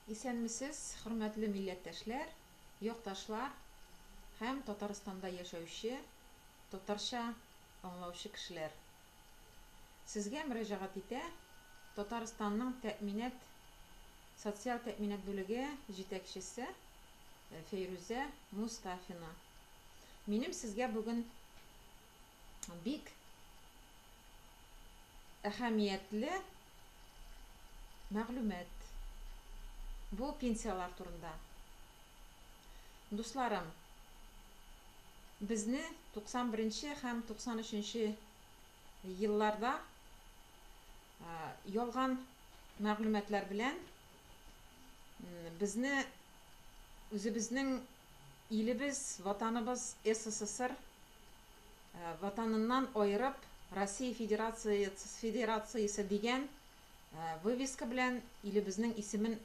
Исәнмесез, хөрмәтле милләттәшләр, якташлар һәм Татарстанда яшәүче, татарча аңлаучы кешеләр. Сезгә мөрәҗәгать итә Татарстанның социаль тәэминат бүлеге җитәкчесе Фәйрүзә Мустафина. Минем сезгә бүген бик әһәмиятле мәгълүмат. Бу пенсиялар турында. Дусларым, безне 91 һәм 93 елларда ялган мәгълүматлар белән безне үзебезнең илебез, ватаныбыз СССР ватаныннан аерып Россия Федерациясе дигән вывеска белән илебезнең исемен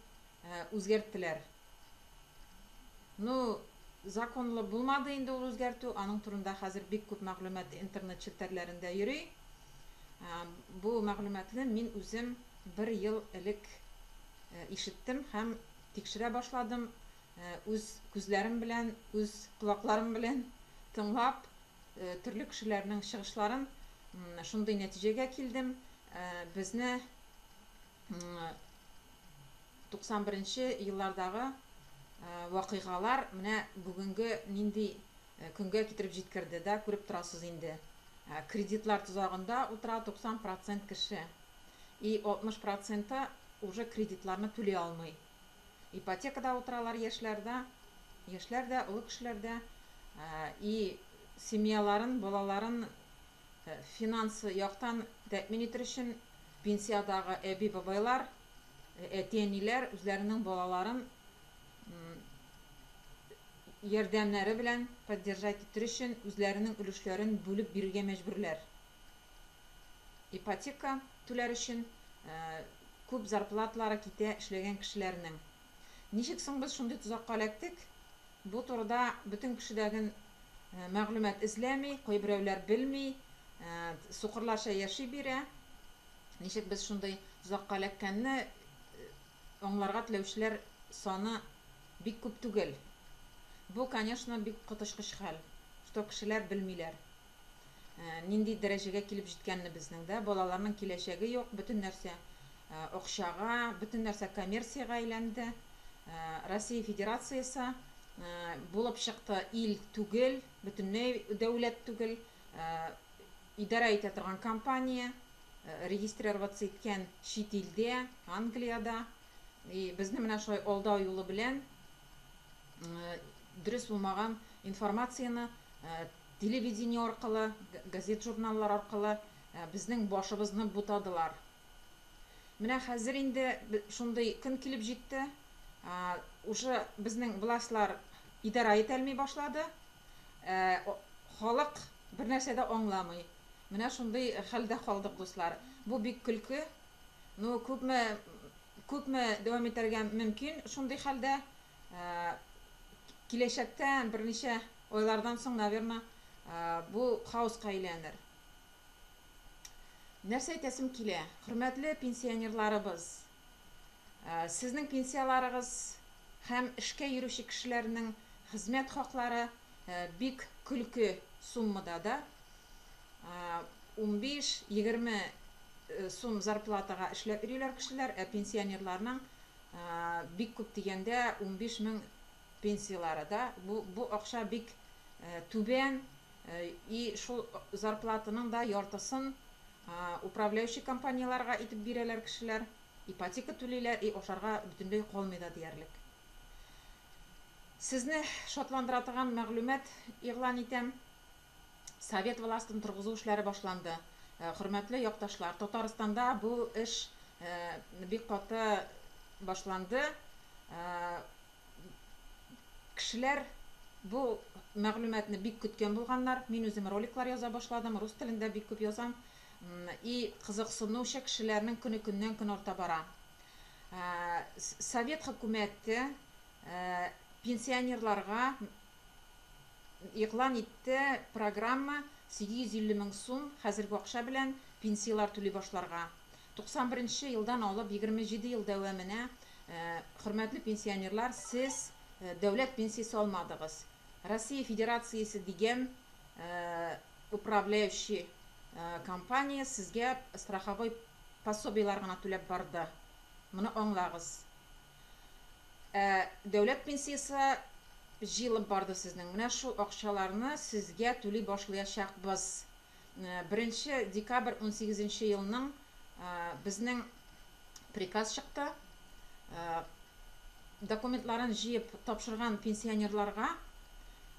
үзгәрттеләр. Законлы булмады инде ул үзгәртү, аның турында хәзер бик күп мәгълүмат интернет челтәрләрендә йөри. Бу мәгълүматны мин үзем 1 ел элек ишеттем һәм тикшерә башладым. Үз күзләрем белән, үз колакларым белән тыңлап, төрле кешеләрнең чыгышларын шундый нәтиҗәгә килдем. Безне 91 еллардагы вакыйгалар менә бүгенге нинди көнгә китереп җиткерде дә, күреп торасыз инде. Кредитлар тузагында утыра 90% кеше. И 60% уже кредитларны түли алмый. Ипотекада утыралар яшьләр дә, олы кешеләр дә. И семьяларын, балаларын финансы яктан тәэмин итер өчен пенсиядагы әби-бабайлар, әти-әниләр үзләренең балаларын ярдәмнәре белән поддержать итер өчен үзләренең өлешләрен бүлеп бирергә мәҗбүрләр. Ипотека түләр өчен күп зарплатлары китә эшләгән кешеләрнең. Ничек соң без шундый тузакка эләктек? Бу турыда бөтен кешеләрнең мәгълүмат эзләми, кайберәүләр белми, сукырларча яши бирә. Ничек без шундый тузакка эләккәнне аңларга теләүчеләр саны бик күп түгел. Бу, конечно, бик коточкыч хәл. Что кешеләр белмиләр. Нинди дәрәҗәгә килеп җиткәнне безнең дә, балаларның киләчәге юк, бөтен нәрсә акчага, бөтен нәрсә коммерциягә әйләнде. Россия Федерациясе булып чыкты ил түгел, бөтенләй дәүләт түгел, идарә итә торган компания, регистрироваться иткән чит илдә, Англиядә. Безне менә шулай алдау юлы белән дөрес булмаган информацияны телевидение аркылы, газет-журналлар аркылы безнең башыбызны бутадылар. Менә хәзер инде шундый көн килеп җитте. Уже безнең властьлар идарә итә алмый башлады. Халык бер нәрсә дә аңламый. Менә шундый хәлдә калдык, дуслар. Бу бик көлке. Күпме дәвам итәргә мөмкин шундый хәлдә. Киләчәктә берничә айлардан соң, наверное, бу хаоска әйләнер. Нәрсә әйтәсем килә? Хөрмәтле пенсионерларыбыз, сезнең пенсияларыгыз һәм эшкә йөрүче кешеләрнең хезмәт хаклары бик көлке суммада да. 15-20 сум зарплатага эшләп йөриләр кешеләр, пенсионерларның бик күп дигәндә 15 мең пенсиялары да. Бу акча бик түбән, и шул зарплатаның да яртысын управляющий компанияларга итеп бирәләр кешеләр. Ипотека түлиләр, и ашарга бөтенләй калмый да диярлек. Сезне шатландыра торган мәгълүмат игълан итәм. Совет властын торгызу эшләре башланды. Хөрмәтле якташлар, Татарстанда бу эш бик каты башланды. Кешеләр бу мәгълүматны бик көткән булганнар. Мин үзем роликлар яза башладым, рус телендә бик күп язам. И кызыксынучы кешеләрнең көне-көннән көн арта бара. Совет хөкүмәте пенсионерларга игълан итте программа 850 мең сум хәзерге акча белән пенсиялар түли башларга. 91 елдан алып 27 ел дәвамына Hürmetli pensionerlar, siz devlet pensiyesi olmadınız. Россия Федерациясы деген управляющий компания sizge страховой пособиелар гына түләп барды. Моны аңлагыз. Дәүләт пенсиясе җыелып барды сезнең. Менә шул акчаларны сезгә түли башлаячакбыз. 1 декабрь 18 елның безнең приказ чыкты. Документларын җыеп тапшырган пенсионерларга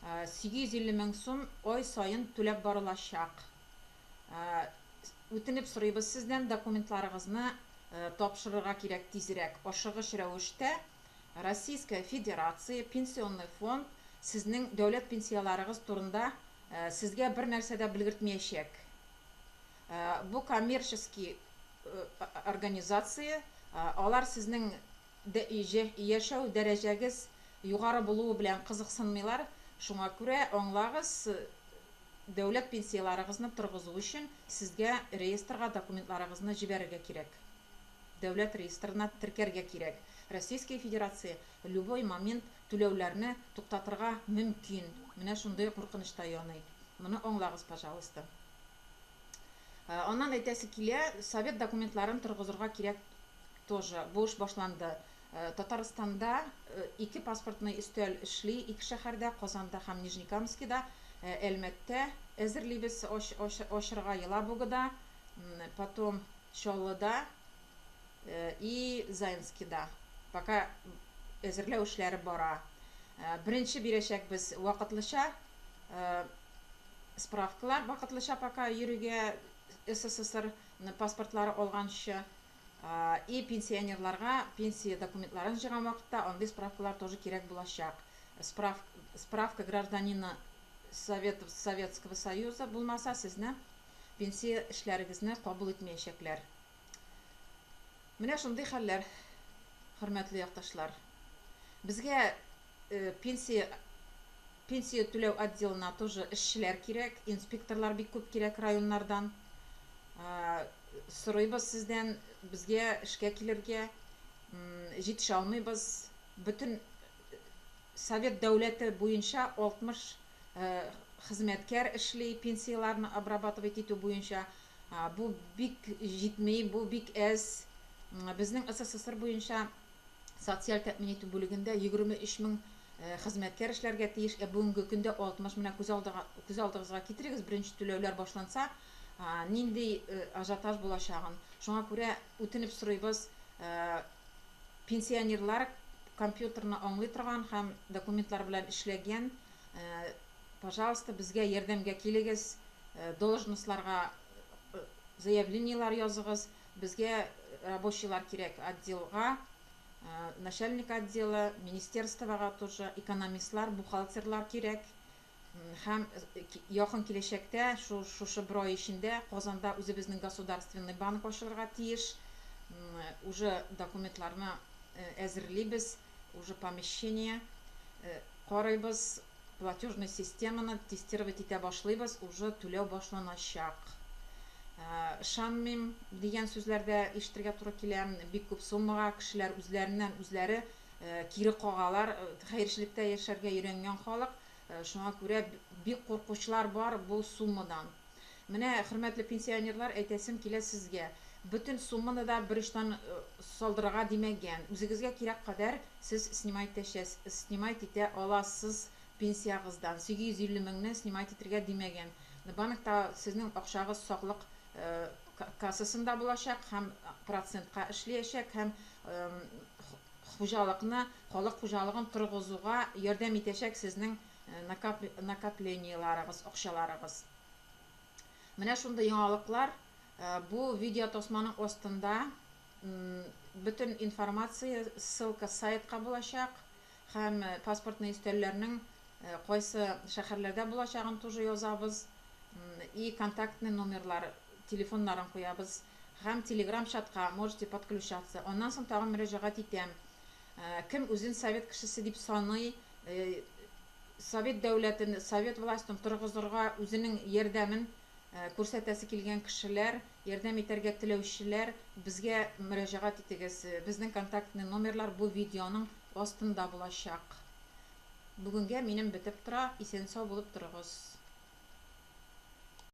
850 мең сум ай сайын түләп барылачак. Үтенеп сорыйбыз сездән документларыгызны тапшырырга кирәк тизрәк. Ашыгыч рәвештә Российская Федерация пенсионный фонд сезнең дәүләт пенсияларыгыз турында сезгә бер нәрсә дә белгертмәячәк. Бу коммерческий организация, алар сезнең яшәү дәрәҗәгез югары булуы белән кызыксынмыйлар. Шуңа күрә аңлагыз, дәүләт пенсияларыгызны торгызу өчен сезгә реестрга документларыгызны җибәрергә кирәк. Дәүләт реестрына теркәргә кирәк. Российская Федерация любой момент түләүләрне туктатырга мөмкин. Менә шундый куркынычта яный. Моны аңлагыз, пожалуйста. Аннан әйтәсе килә, совет документларын торгызырга кирәк тоже. Бу эш башланды. Татарстанда 2 паспортный өстәл эшли, 2 шәһәрдә, Казанда һәм Нижнекамскида, Әлмәттә әзерлибез Ошырга, Елабугада, потом Чаллыда и Заинскида. Пока әзерләү эшләре бара. Беренче бирәчәкбез вакытлыча справкалар, вакытлыча пока йөрүгә СССР паспортлары алганчы. И пенсионерларга пенсия документларын җыйган вакытта андый справкалар тоже кирәк булачак. Справка гражданина Советского Союза булмаса, сезне пенсия эшләрегезне кабул итмәячәкләр. Менә шундый хәлләр, хөрмәтле якташлар. Безгә пенсия түләү отделына тоже эшчеләр кирәк, инспекторлар бик күп кирәк районнардан. Сорыйбыз сездән, безгә эшкә килергә җитешә алмыйбыз. Бүтән Совет дәүләте буенча 60 хезмәткәр эшли, пенсияларны обрабатывать итү буенча. Бу бик җитмәй, бу бик әз. Безнең СССР буенча социаль тәэмин итү бүлегендә 23 мең хезмәткәр эшләргә тиеш. Бүгенге көндә 60 менә күз алдыгызга китерегез, беренче түләүләр башланса, нинди ажиотаж булачагын. Шуңа күрә үтенеп сорыйбыз, пенсионерлар компьютерны аңлый торган һәм документлар белән эшләгән, пожалуйста, безгә ярдәмгә килегез, должностьларга заявлениелар языгыз. Безгә рабочийлар кирәк отделга, начальник отдела, министерствога тоже, экономистлар, бухгалтерлар кирәк. Һәм якын киләчәктә, шушы бер ай эчендә Казанда үзебезнең государственный банк ачылырга тиеш. Уже документларны әзерлибез, уже помещение карыйбыз, платежный системаны тестировать итә башлыйбыз, уже түләү башланачак. Ышанмыйм дигән сүзләрдә ишетергә туры килә. Бик күп суммага кешеләр үзләреннән үзләре кире кагалар, хәерчелектә яшәргә өйрәнгән халык. Шуңа күрә бик куркучылар бар бу суммадан. Менә хөрмәтле пенсионерлар, әйтәсем килә сезгә. Бүтән сумманы да бериштан салдырырга димәгән. Үзегезгә кирәк кадәр сез снимать итә аласыз пенсиягыздан. 850 меңне снимать итәргә димәгән. Банкта сезнең акчагыз саклык кассасында булачак һәм процентка эшләячәк һәм хуҗалыкны, халык хуҗалыгын торгызуга ярдәм итәчәк сезнең накоплениеларыгыз, акчаларыгыз. Менә шундый яңалыклар. Бу видео тосманың астында бүтән информация, ссылка сайтка булачак һәм паспортный өстәлләрнең кайсы шәһәрләрдә булачагын тоже язабыз. И контактный номерлар, телефоннарын куябыз. Һәм Telegram чатка можете подключаться. Аннан соң тагын мөрәҗәгать итәм. Кем үзен совет кешесе дип саный, совет дәүләтен, совет властен торгызырга үзенең ярдәмен күрсәтәсе килгән кешеләр, ярдәм итәргә теләүчеләр безгә мөрәҗәгать итегез. Безнең контактный номерлар бу видеоның астында булачак. Бүгенгә минем бетеп тора. Исән-сау булып торыгыз.